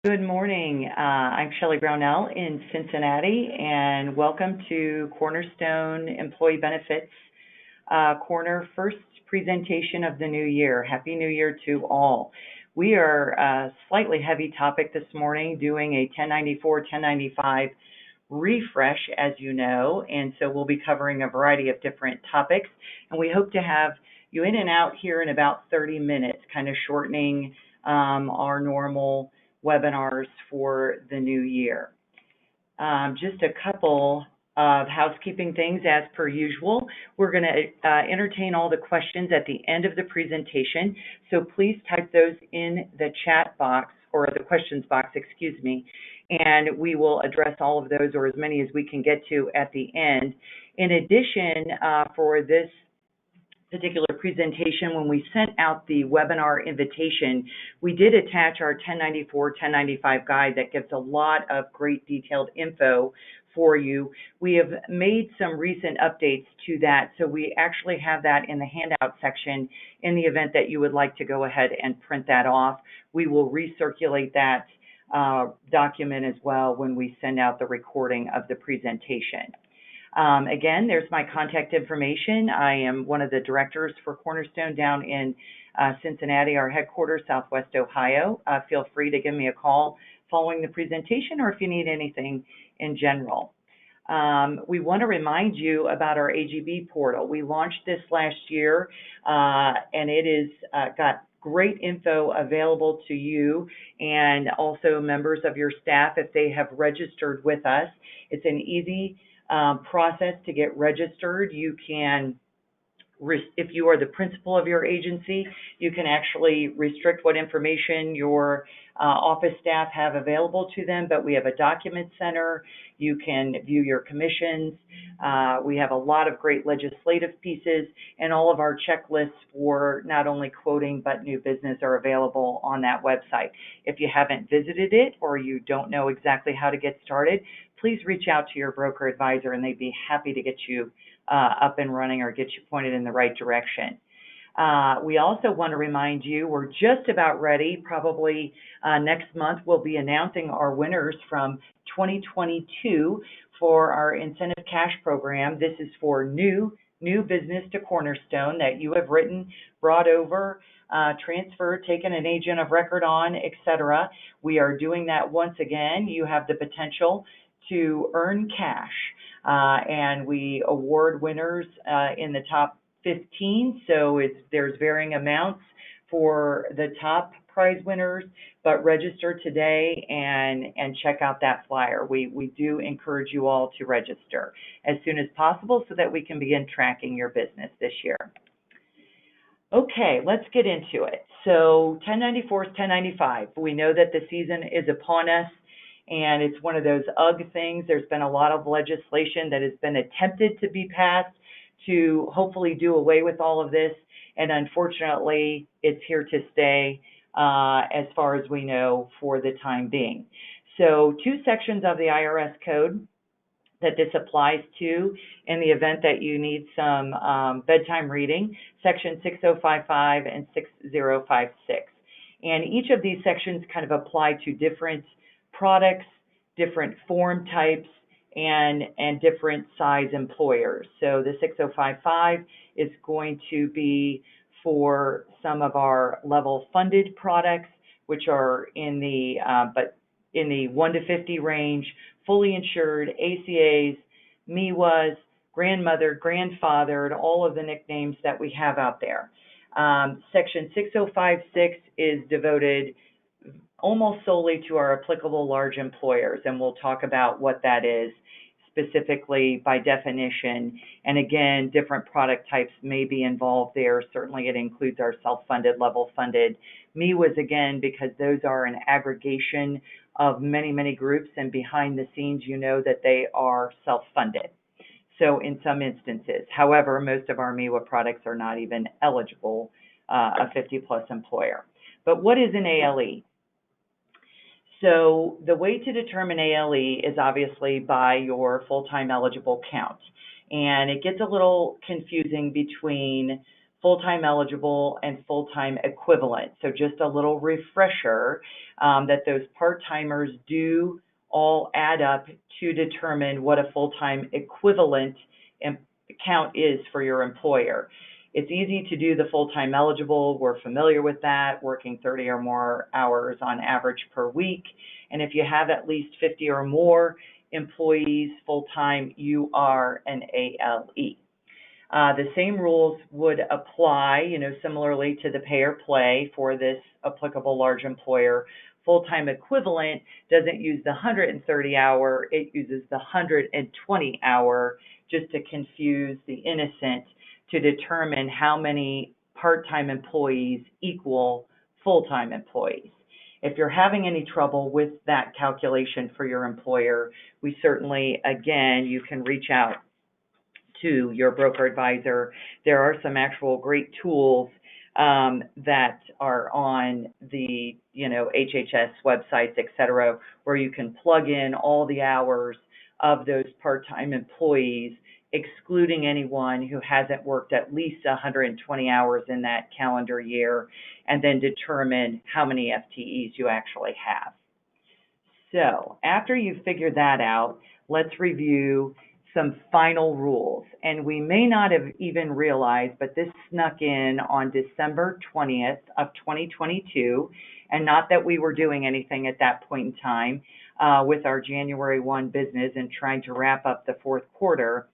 Good morning. I'm Shelly Brownell in Cincinnati, and welcome to Cornerstone Employee Benefits Corner first presentation of the new year. Happy New Year to all. We are a slightly heavy topic this morning, doing a 1094, 1095 refresh, as you know, and so we'll be covering a variety of different topics, and we hope to have you in and out here in about 30 minutes, kind of shortening our normal webinars for the new year. Just a couple of housekeeping things as per usual. We're going to entertain all the questions at the end of the presentation, so please type those in the chat box, or the questions box, excuse me, and we will address all of those, or as many as we can get to at the end. In addition, for this particular presentation, when we sent out the webinar invitation, we did attach our 1094, 1095 guide that gives a lot of great detailed info for you. We have made some recent updates to that, so we actually have that in the handout section in the event that you would like to go ahead and print that off. We will recirculate that document as well when we send out the recording of the presentation. Again, there's my contact information. I am one of the directors for Cornerstone down in Cincinnati, our headquarters, Southwest Ohio. Feel free to give me a call following the presentation, or if you need anything in general. We want to remind you about our AGB portal. We launched this last year, and it is got great info available to you and also members of your staff if they have registered with us. It's an easy process to get registered. You can, if you are the principal of your agency, you can actually restrict what information your office staff have available to them, but we have a document center. You can view your commissions. We have a lot of great legislative pieces, and all of our checklists for not only quoting but new business are available on that website. If you haven't visited it or you don't know exactly how to get started, please reach out to your broker advisor and they'd be happy to get you up and running or get you pointed in the right direction. We also want to remind you we're just about ready. Probably next month we'll be announcing our winners from 2022 for our incentive cash program. This is for new business to Cornerstone that you have written, brought over, transferred, taken an agent of record on, etc. We are doing that once again. You have the potential to earn cash, and we award winners in the top 15, so there's varying amounts for the top prize winners, but register today and check out that flyer. We do encourage you all to register as soon as possible so that we can begin tracking your business this year. Okay, let's get into it. So 1094 is 1095. We know that the season is upon us, and it's one of those UGG things. There's been a lot of legislation that has been attempted to be passed to hopefully do away with all of this, and unfortunately, it's here to stay as far as we know for the time being. So 2 sections of the IRS code that this applies to in the event that you need some bedtime reading, Section 6055 and 6056. And each of these sections kind of apply to different products, different form types, and different size employers. So the 6055 is going to be for some of our level funded products, which are in the 1 to 50 range, fully insured, ACAs, MIWAs, grandmother, grandfathered, all of the nicknames that we have out there. Section 6056 is devoted almost solely to our applicable large employers, and we'll talk about what that is specifically by definition. And again, different product types may be involved there. Certainly it includes our self-funded, level funded. MIWAs, again, because those are an aggregation of many, many groups, and behind the scenes you know that they are self-funded. So in some instances, however, most of our MIWA products are not even eligible a 50-plus employer. But what is an ALE? So the way to determine ALE is obviously by your full-time eligible count. And it gets a little confusing between full-time eligible, and full-time equivalent. So just a little refresher that those part-timers do all add up to determine what a full-time equivalent count is for your employer. It's easy to do the full-time eligible. We're familiar with that, working 30 or more hours on average per week. And if you have at least 50 or more employees full-time, you are an ALE. The same rules would apply, similarly to the pay or play for this applicable large employer. Full-time equivalent doesn't use the 130 hour, it uses the 120 hour, just to confuse the innocent, to determine how many part-time employees equal full-time employees. If you're having any trouble with that calculation for your employer, we certainly, again, you can reach out to your broker advisor. There are some actual great tools that are on the, HHS websites, et cetera, where you can plug in all the hours of those part-time employees, excluding anyone who hasn't worked at least 120 hours in that calendar year, and then determine how many FTEs you actually have. So after you've figured that out, let's review some final rules. And we may not have even realized, but this snuck in on December 20th of 2022, and not that we were doing anything at that point in time with our January 1 business and trying to wrap up the fourth quarter.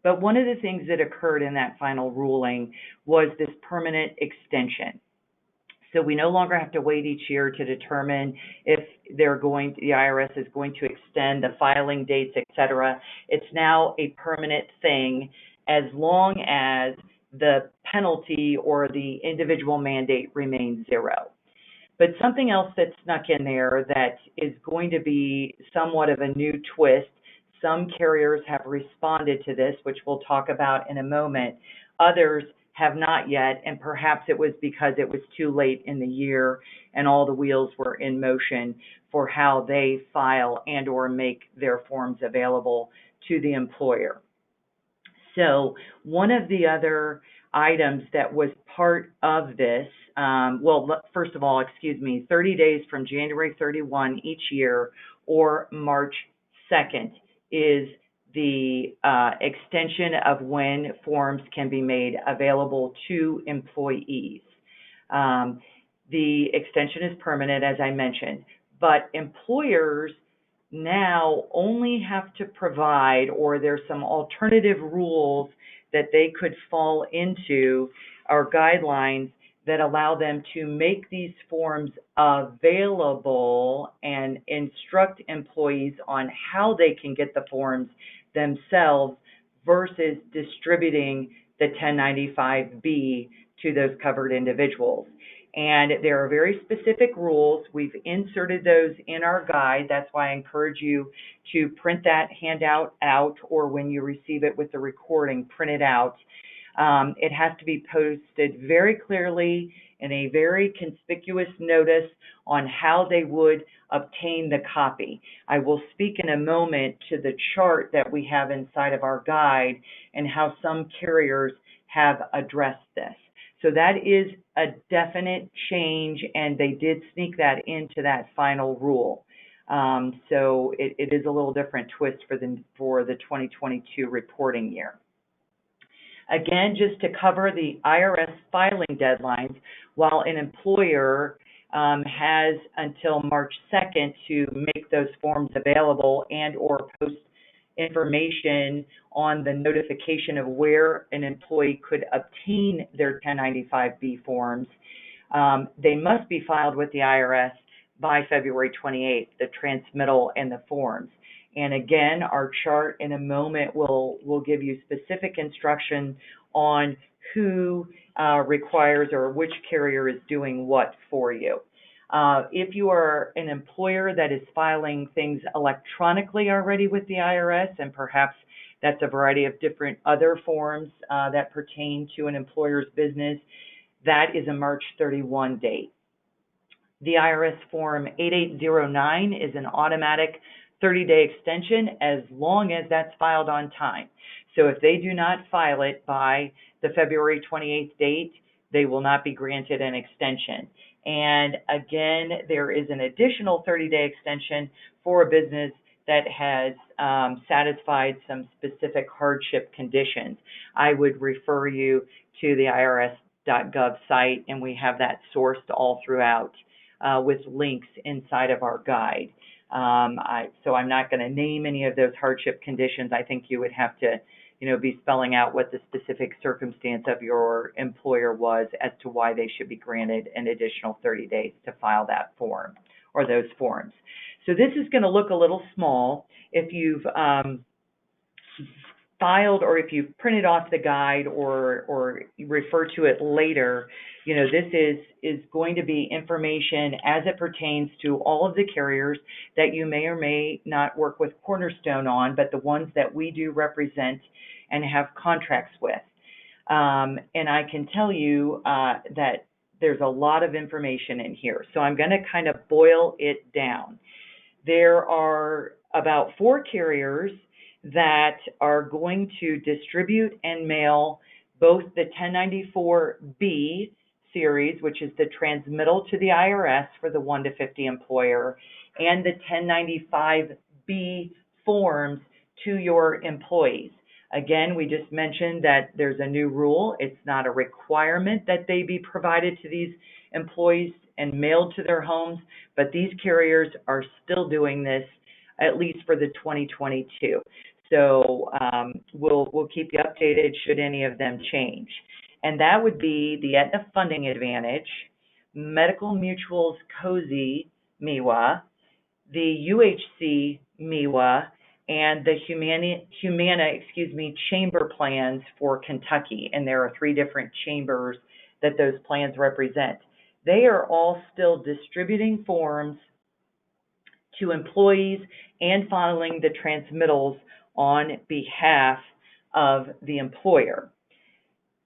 But one of the things that occurred in that final ruling was this permanent extension. So we no longer have to wait each year to determine if the IRS is going to extend the filing dates, et cetera. It's now a permanent thing as long as the penalty or the individual mandate remains zero. But something else that snuck in there that is going to be somewhat of a new twist. Some carriers have responded to this, which we'll talk about in a moment. Others have not yet, and perhaps it was because it was too late in the year and all the wheels were in motion for how they file and or make their forms available to the employer. So one of the other items that was part of this, first of all, 30 days from January 31 each year or March 2nd is the extension of when forms can be made available to employees. The extension is permanent, as I mentioned, but employers now only have to provide, or there's some alternative rules that they could fall into, or guidelines that allow them to make these forms available and instruct employees on how they can get the forms themselves versus distributing the 1095B to those covered individuals. And there are very specific rules. We've inserted those in our guide. That's why I encourage you to print that handout out, or when you receive it with the recording, print it out. It has to be posted very clearly in a very conspicuous notice on how they would obtain the copy. I will speak in a moment to the chart that we have inside of our guide and how some carriers have addressed this. So that is a definite change, and they did sneak that into that final rule. So it is a little different twist for the 2022 reporting year. Again, just to cover the IRS filing deadlines, while an employer has until March 2nd to make those forms available and or post information on the notification of where an employee could obtain their 1095B forms, they must be filed with the IRS by February 28th, the transmittal and the forms. And again, our chart in a moment will give you specific instruction on who requires or which carrier is doing what for you. If you are an employer that is filing things electronically already with the IRS, and perhaps that's a variety of different other forms that pertain to an employer's business, that is a March 31 date. The IRS Form 8809 is an automatic 30-day extension as long as that's filed on time. So if they do not file it by the February 28th date, they will not be granted an extension. And again, there is an additional 30-day extension for a business that has satisfied some specific hardship conditions. I would refer you to the IRS.gov site, and we have that sourced all throughout with links inside of our guide. So I'm not going to name any of those hardship conditions. I think you would have to, be spelling out what the specific circumstance of your employer was as to why they should be granted an additional 30 days to file that form or those forms. So this is going to look a little small. If you've filed or if you've printed off the guide or refer to it later, this is going to be information as it pertains to all of the carriers that you may or may not work with Cornerstone on, but the ones that we do represent and have contracts with. And I can tell you that there's a lot of information in here. So I'm going to kind of boil it down. There are about 4 carriers that are going to distribute and mail both the 1094B series, which is the transmittal to the IRS for the 1 to 50 employer, and the 1095B forms to your employees. Again, we just mentioned that there's a new rule. It's not a requirement that they be provided to these employees and mailed to their homes, but these carriers are still doing this, at least for the 2022. So we'll keep you updated should any of them change. And that would be the Aetna Funding Advantage, Medical Mutual's COSI MIWA, the UHC MIWA, and the Humana chamber plans for Kentucky. And there are 3 different chambers that those plans represent. They are all still distributing forms to employees and filing the transmittals on behalf of the employer.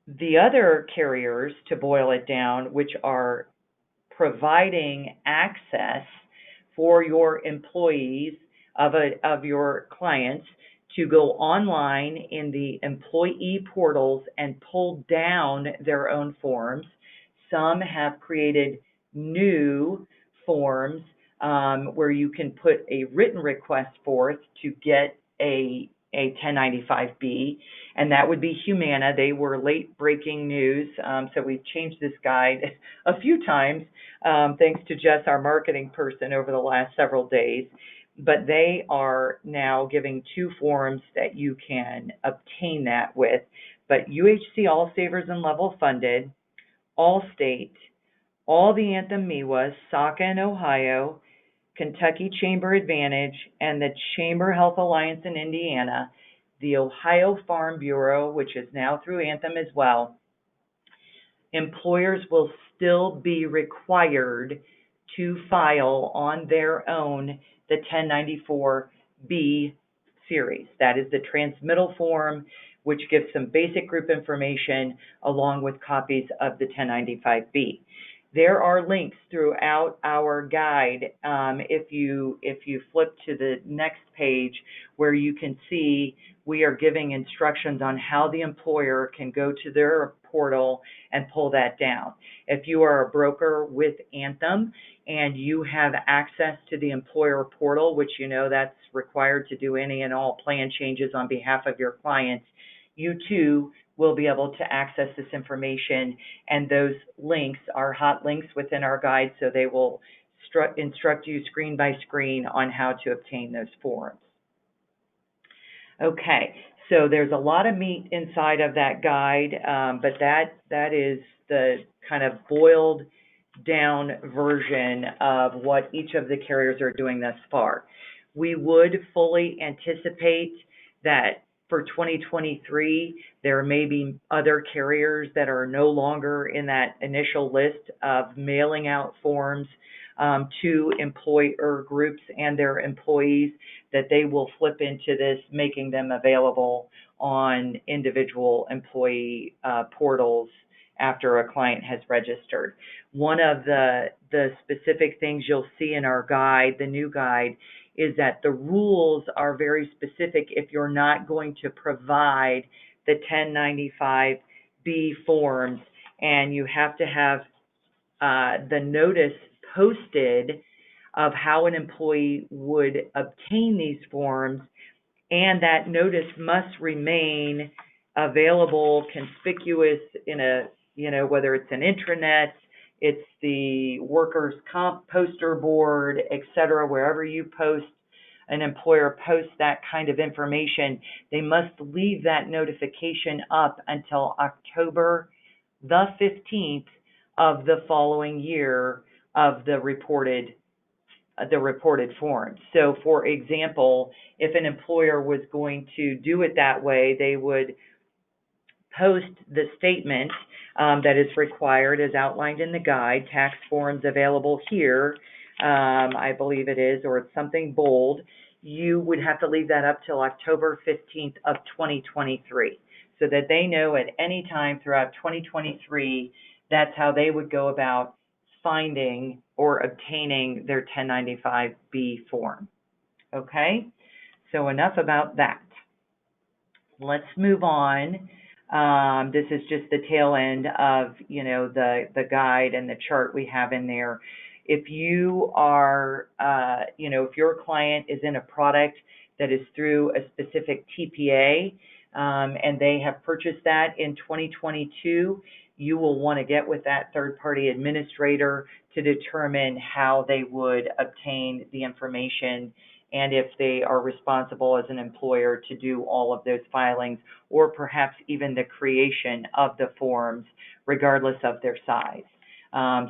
The other carriers, to boil it down, which are providing access for your employees of your clients to go online in the employee portals and pull down their own forms. Some have created new forms where you can put a written request forth to get a 1095B, and that would be Humana. They were late breaking news, so we've changed this guide a few times, thanks to Jess, our marketing person, over the last several days. But they are now giving 2 forms that you can obtain that with. But UHC All Savers and Level Funded, Allstate, all the Anthem MIWAs, SACA in Ohio, Kentucky Chamber Advantage, and the Chamber Health Alliance in Indiana, the Ohio Farm Bureau, which is now through Anthem as well, employers will still be required to file on their own the 1094B series. That is the transmittal form, which gives some basic group information along with copies of the 1095B. There are links throughout our guide. If you flip to the next page, where you can see we are giving instructions on how the employer can go to their portal and pull that down. If you are a broker with Anthem and you have access to the employer portal, which that's required to do any and all plan changes on behalf of your clients, you too will be able to access this information, and those links are hot links within our guide, so they will instruct you screen by screen on how to obtain those forms. Okay, so there's a lot of meat inside of that guide, but that is the kind of boiled down version of what each of the carriers are doing thus far. We would fully anticipate that for 2023, there may be other carriers that are no longer in that initial list of mailing out forms to employer groups and their employees, that they will flip into this, making them available on individual employee portals after a client has registered. One of the specific things you'll see in our guide, the new guide, is that the rules are very specific if you're not going to provide the B forms, and you have to have the notice posted of how an employee would obtain these forms, and that notice must remain available, conspicuous in a, whether it's an intranet, it's the workers' comp poster board, et cetera, wherever you post, an employer posts that kind of information, they must leave that notification up until October the 15th of the following year of the reported form. So, for example, if an employer was going to do it that way, they would post the statement that is required as outlined in the guide, tax forms available here, I believe it is, or it's something bold. You would have to leave that up till October 15th of 2023 so that they know at any time throughout 2023 that's how they would go about finding or obtaining their 1095B form. Okay, so enough about that. Let's move on. This is just the tail end of, the guide and the chart we have in there. If you are, if your client is in a product that is through a specific TPA, and they have purchased that in 2022, you will want to get with that third-party administrator to determine how they would obtain the information and if they are responsible as an employer to do all of those filings, or perhaps even the creation of the forms, regardless of their size.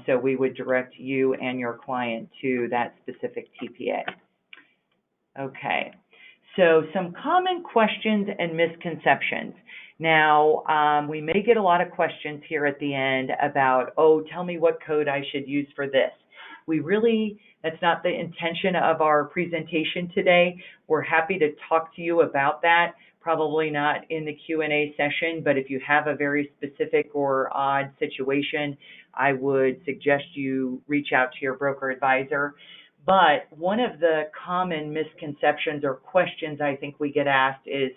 So we would direct you and your client to that specific TPA. Okay, so some common questions and misconceptions. Now, we may get a lot of questions here at the end about, tell me what code I should use for this. That's not the intention of our presentation today. We're happy to talk to you about that, probably not in the Q&A session, but if you have a very specific or odd situation, I would suggest you reach out to your broker advisor. But one of the common misconceptions or questions I think we get asked is,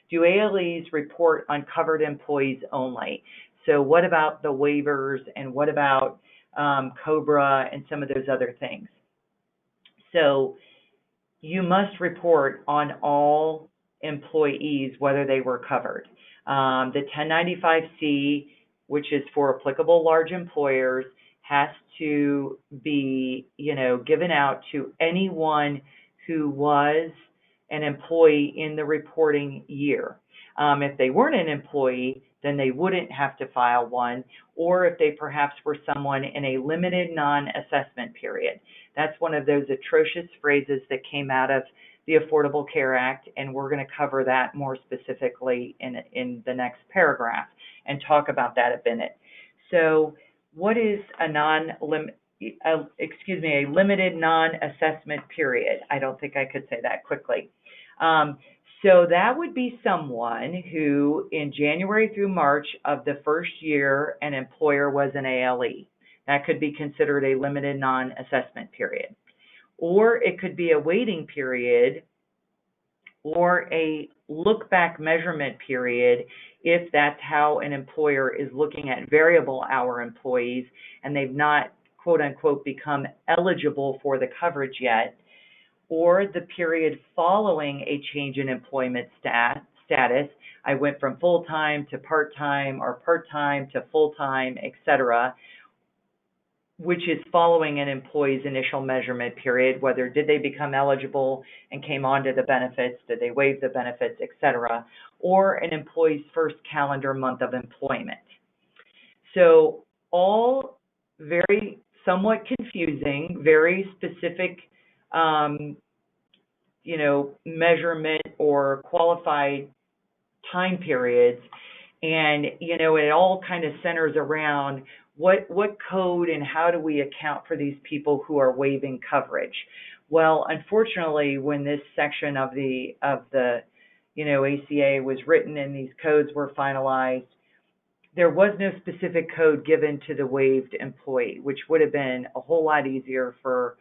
do ALEs report on covered employees only? So what about the waivers, and what about COBRA and some of those other things? So you must report on all employees, whether they were covered. The 1095C, which is for applicable large employers, has to be, given out to anyone who was an employee in the reporting year. If they weren't an employee, then they wouldn't have to file one, or if they perhaps were someone in a limited non-assessment period. That's one of those atrocious phrases that came out of the Affordable Care Act, and we're going to cover that more specifically in the next paragraph and talk about that a minute. So what is a limited non-assessment period? I don't think I could say that quickly. So that would be someone who in January through March of the first year an employer was an ALE. That could be considered a limited non-assessment period. Or it could be a waiting period or a look-back measurement period if that's how an employer is looking at variable hour employees and they've not, quote-unquote, become eligible for the coverage yet, or the period following a change in employment status. I went from full-time to part-time or part-time to full-time, etc., which is following an employee's initial measurement period, whether did they become eligible and came onto the benefits, did they waive the benefits, etc., or an employee's first calendar month of employment. So all very somewhat confusing, very specific measurement or qualified time periods. And, it all kind of centers around what code and how do we account for these people who are waiving coverage? Well, unfortunately, when this section of the ACA was written and these codes were finalized, there was no specific code given to the waived employee, which would have been a whole lot easier for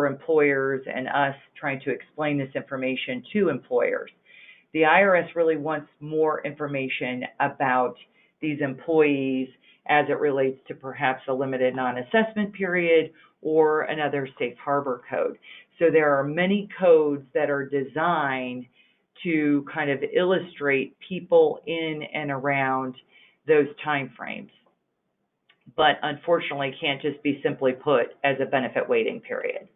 employers and us trying to explain this information to employers. The IRS really wants more information about these employees as it relates to perhaps a limited non-assessment period or another safe harbor code. So there are many codes that are designed to kind of illustrate people in and around those timeframes, but unfortunately can't just be simply put as a benefit waiting period.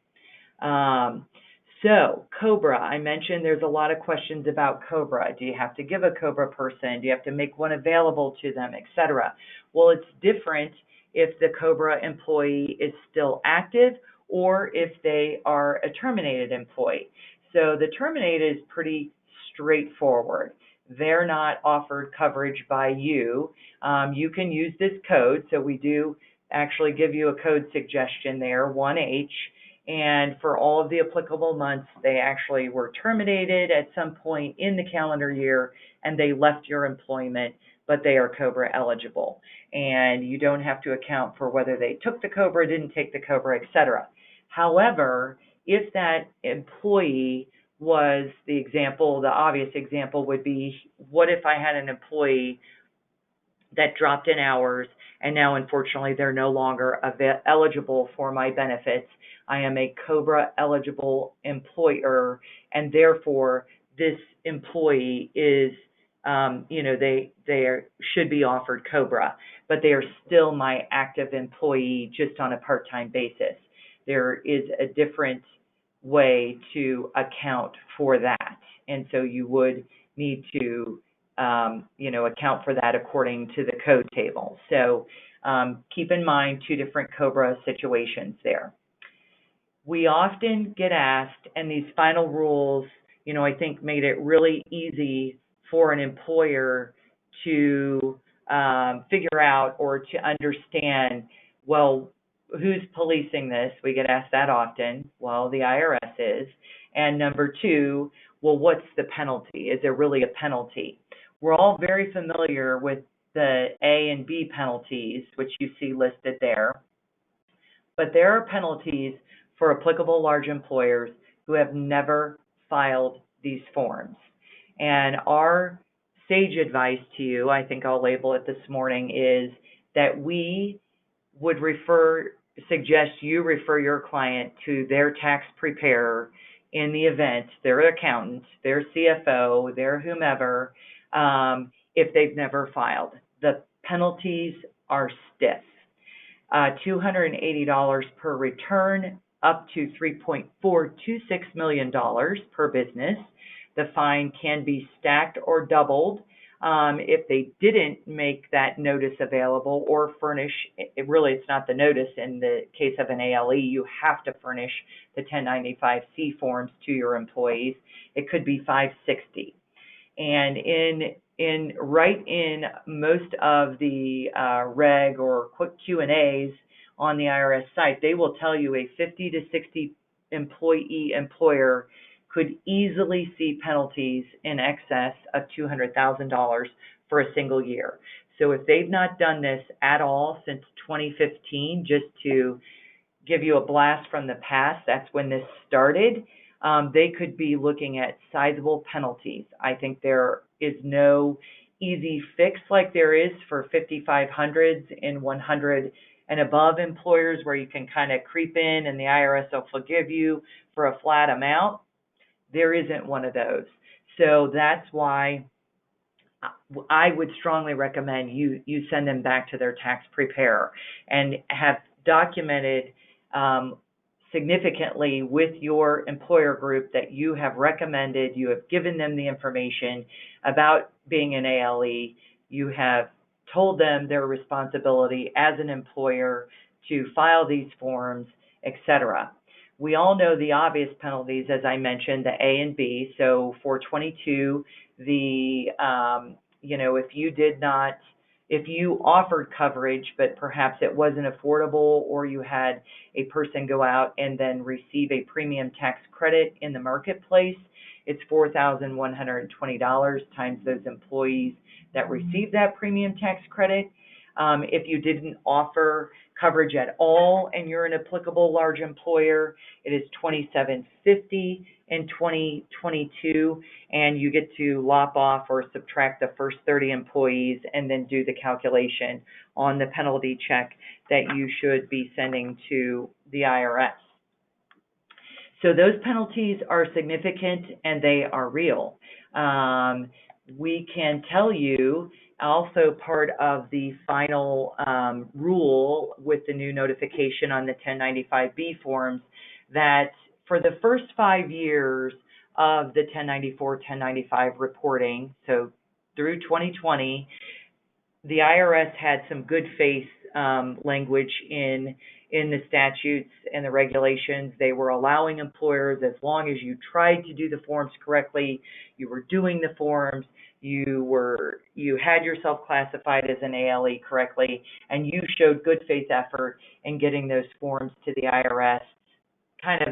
So COBRA, I mentioned there's a lot of questions about COBRA. Do you have to give a COBRA person? Do you have to make one available to them, et cetera? Well, it's different if the COBRA employee is still active or if they are a terminated employee. So the terminated is pretty straightforward. They're not offered coverage by you. You can use this code. So we do actually give you a code suggestion there, 1H. And for all of the applicable months, they actually were terminated at some point in the calendar year and they left your employment, but they are COBRA eligible. And you don't have to account for whether they took the COBRA, didn't take the COBRA, et cetera. However, if that employee was the example, the obvious example would be, what if I had an employee that dropped in hours and now unfortunately they're no longer eligible for my benefits? I am a COBRA eligible employer, and therefore this employee is, should be offered COBRA, but they are still my active employee just on a part-time basis. There is a different way to account for that, and so you would need to account for that according to the code table. So keep in mind two different COBRA situations there. We often get asked, and these final rules, I think made it really easy for an employer to figure out or to understand, well, who's policing this? We get asked that often. Well, the IRS is. And number two, well, what's the penalty? Is there really a penalty? We're all very familiar with the A and B penalties, which you see listed there. But there are penalties for applicable large employers who have never filed these forms. And our sage advice to you, I think I'll label it this morning, is that we would suggest you refer your client to their tax preparer in the event, their accountant, their CFO, their whomever, if they've never filed. The penalties are stiff. $280 per return, up to $3.426 million per business. The fine can be stacked or doubled if they didn't make that notice available or furnish. It's not the notice. In the case of an ALE, you have to furnish the 1095-C forms to your employees. It could be $560. And in most of the reg or quick Q&As on the IRS site, they will tell you a 50 to 60 employee employer could easily see penalties in excess of $200,000 for a single year. So if they've not done this at all since 2015, just to give you a blast from the past, that's when this started, they could be looking at sizable penalties. I think there is no easy fix like there is for 5,500s and 100 and above employers where you can kind of creep in and the IRS will forgive you for a flat amount. There isn't one of those. So that's why I would strongly recommend you send them back to their tax preparer and have documented significantly with your employer group that you have recommended, you have given them the information about being an ALE, you have told them their responsibility as an employer to file these forms, etc. We all know the obvious penalties, as I mentioned, the A and B. So for 22, if you offered coverage, but perhaps it wasn't affordable, or you had a person go out and then receive a premium tax credit in the marketplace, it's $4,120 times those employees that receive that premium tax credit. If you didn't offer coverage at all and you're an applicable large employer, it is $27.50 in 2022, and you get to lop off or subtract the first 30 employees and then do the calculation on the penalty check that you should be sending to the IRS. So those penalties are significant and they are real. We can tell you also, part of the final rule with the new notification on the 1095B forms, that for the first 5 years of the 1094, 1095 reporting, so through 2020, the IRS had some good faith language in the statutes and the regulations. They were allowing employers, as long as you tried to do the forms correctly, you were doing the forms, you had yourself classified as an ALE correctly, and you showed good faith effort in getting those forms to the IRS,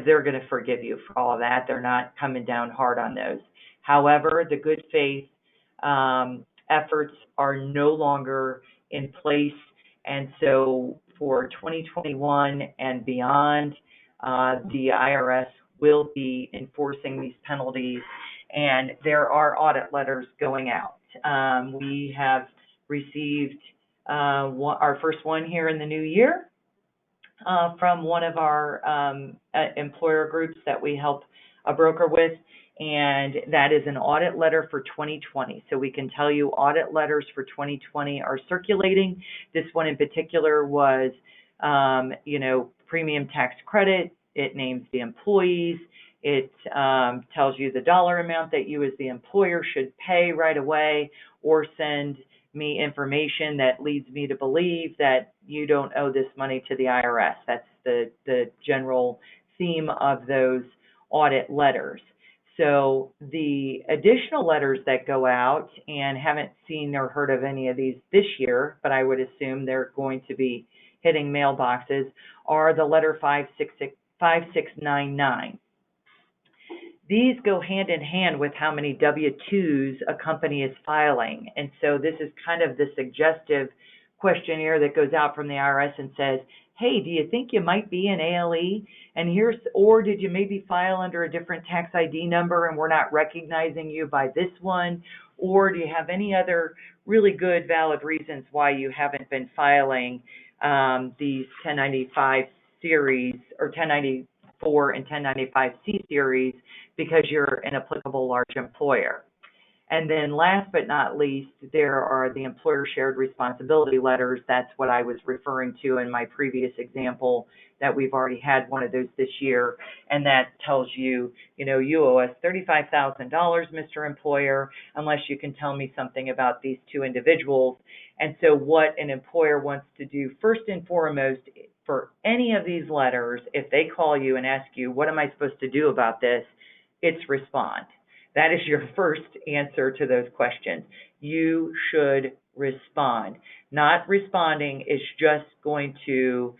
they're going to forgive you for all of that. They're not coming down hard on those. However, the good faith efforts are no longer in place, and so for 2021 and beyond, the IRS will be enforcing these penalties, and there are audit letters going out. We have received our first one here in the new year from one of our employer groups that we help a broker with, and that is an audit letter for 2020. So we can tell you audit letters for 2020 are circulating. This one in particular was, premium tax credit. It names the employees. It tells you the dollar amount that you as the employer should pay right away or send me information that leads me to believe that you don't owe this money to the IRS. That's the general theme of those audit letters. So the additional letters that go out, and haven't seen or heard of any of these this year, but I would assume they're going to be hitting mailboxes, are the letter 5699. These go hand in hand with how many W-2s a company is filing. And so this is kind of the suggestive questionnaire that goes out from the IRS and says, hey, do you think you might be an ALE? And or did you maybe file under a different tax ID number and we're not recognizing you by this one? Or do you have any other really good, valid reasons why you haven't been filing these 1095 series or 1094 and 1095C series because you're an applicable large employer? And then last but not least, there are the employer shared responsibility letters. That's what I was referring to in my previous example, that we've already had one of those this year. And that tells you, you owe us $35,000, Mr. Employer, unless you can tell me something about these two individuals. And so what an employer wants to do first and foremost for any of these letters, if they call you and ask you, what am I supposed to do about this? It's respond. That is your first answer to those questions. You should respond. Not responding is just going to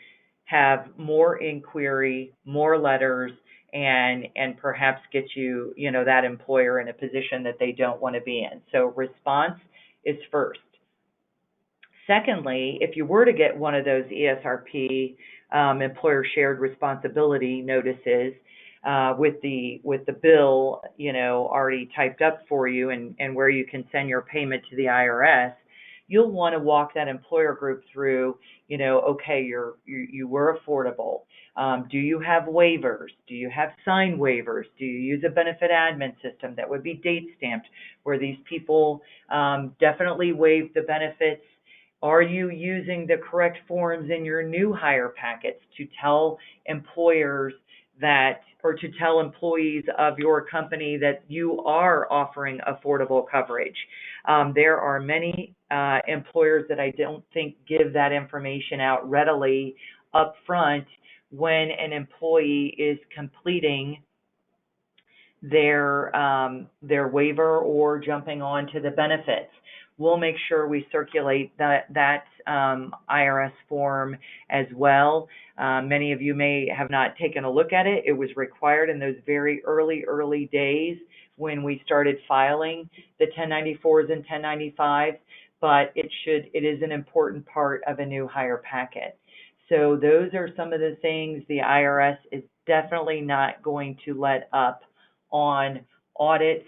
have more inquiry, more letters, and perhaps get you, that employer in a position that they don't want to be in. So response is first. Secondly, if you were to get one of those ESRP, employer shared responsibility notices, with the bill, already typed up for you and where you can send your payment to the IRS, you'll want to walk that employer group through, okay, you were affordable. Do you have waivers? Do you have signed waivers? Do you use a benefit admin system that would be date stamped where these people definitely waived the benefits? Are you using the correct forms in your new hire packets to tell employers or to tell employees of your company that you are offering affordable coverage? There are many employers that I don't think give that information out readily up front when an employee is completing their waiver or jumping on to the benefits. We'll make sure we circulate that IRS form as well. Many of you may have not taken a look at it. It was required in those very early days when we started filing the 1094s and 1095s. but it is an important part of a new hire packet. So those are some of the things the IRS is definitely not going to let up on: audits,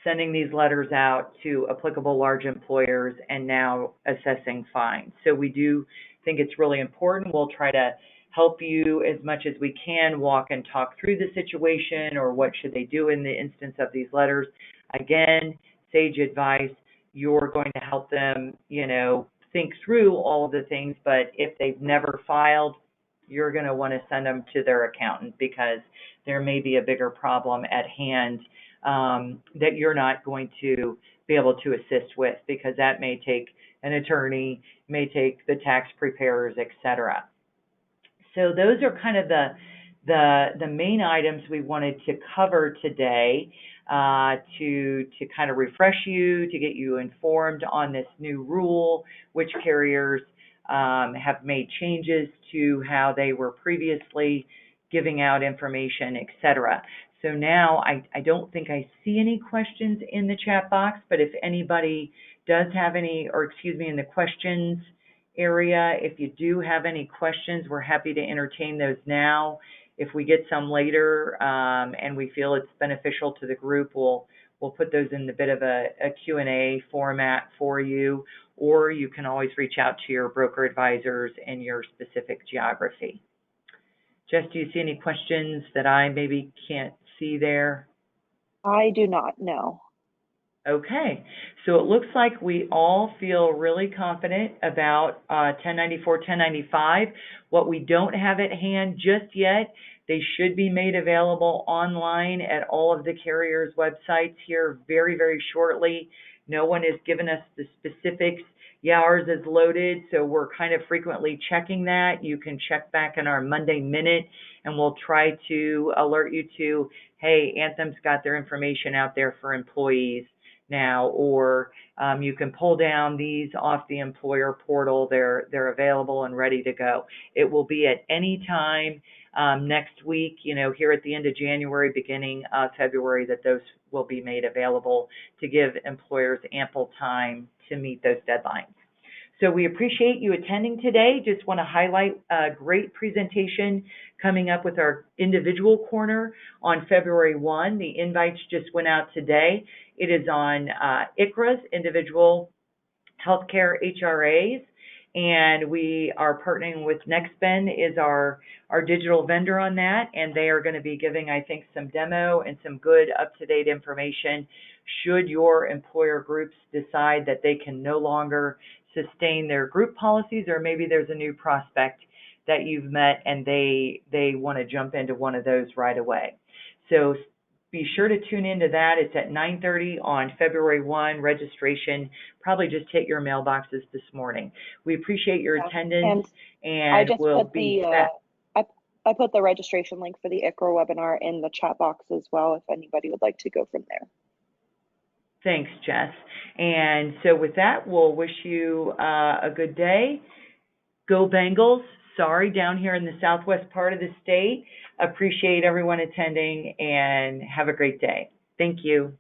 sending these letters out to applicable large employers, and now assessing fines. So we do think it's really important. We'll try to help you as much as we can walk and talk through the situation, or what should they do in the instance of these letters. Again, sage advice: you're going to help them, think through all of the things, but if they've never filed, you're going to want to send them to their accountant, because there may be a bigger problem at hand that you're not going to be able to assist with, because that may take an attorney, may take the tax preparers, etc. So those are kind of the main items we wanted to cover today, to kind of refresh you, to get you informed on this new rule, which carriers have made changes to how they were previously giving out information, etc. So now I don't think I see any questions in the chat box, but if anybody does have any, or excuse me, in the questions area, if you do have any questions, we're happy to entertain those now. If we get some later and we feel it's beneficial to the group, we'll put those in a bit of a Q&A format for you, or you can always reach out to your broker advisors in your specific geography. Jess, do you see any questions that I maybe can't see there? I do not know. Okay, so it looks like we all feel really confident about 1094, 1095. What we don't have at hand just yet, they should be made available online at all of the carriers' websites here very, very shortly. No one has given us the specifics. Yeah, ours is loaded, so we're kind of frequently checking that. You can check back in our Monday Minute, and we'll try to alert you to, hey, Anthem's got their information out there for employees now, or you can pull down these off the employer portal. They're available and ready to go. It will be at any time next week, here at the end of January, beginning of February, that those will be made available to give employers ample time to meet those deadlines. So we appreciate you attending today. Just want to highlight a great presentation coming up with our individual corner on February 1. The invites just went out today. It is on ICHRAs, Individual Healthcare HRAs, and we are partnering with NextBen is our digital vendor on that, and they are going to be giving, I think, some demo and some good up-to-date information should your employer groups decide that they can no longer sustain their group policies, or maybe there's a new prospect that you've met and they want to jump into one of those right away. So be sure to tune into that. It's at 9:30 on February 1. Registration probably just hit your mailboxes this morning. We appreciate your attendance, and I just we'll put be I put the registration link for the ICHRA webinar in the chat box as well, if anybody would like to go from there. Thanks, Jess. And so with that, we'll wish you a good day. Go Bengals. Sorry, down here in the southwest part of the state. Appreciate everyone attending, and have a great day. Thank you.